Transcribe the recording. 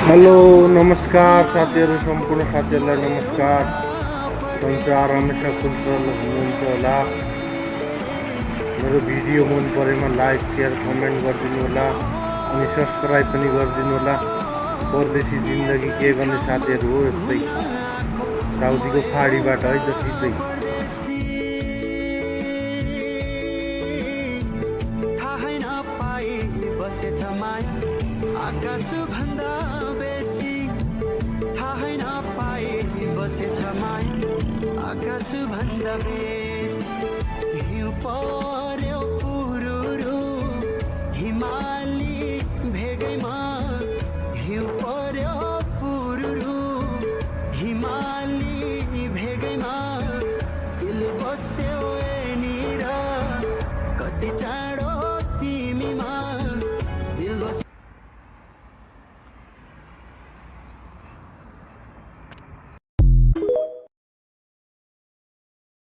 Hello नमस्कार साथीहरू, सम्पूर्ण साथीहरूलाई नमस्कार। संसार हमेसा खुलसुल हुनुहुन्छ होला। मेरो भिडियो मन परेमा लाइक शेयर कमेन्ट गरिदिनु होला अनि सब्सक्राइब पनि गरिदिनु होला। परदेशी जिन्दगी के गर्ने साथीहरू हो, यस्तै साउदीको खाडीबाट है त सिधै। आकाश भन्दा बेसी थाहै नपाए बसेछ माया आकाश भन्दा बेसी हिउँ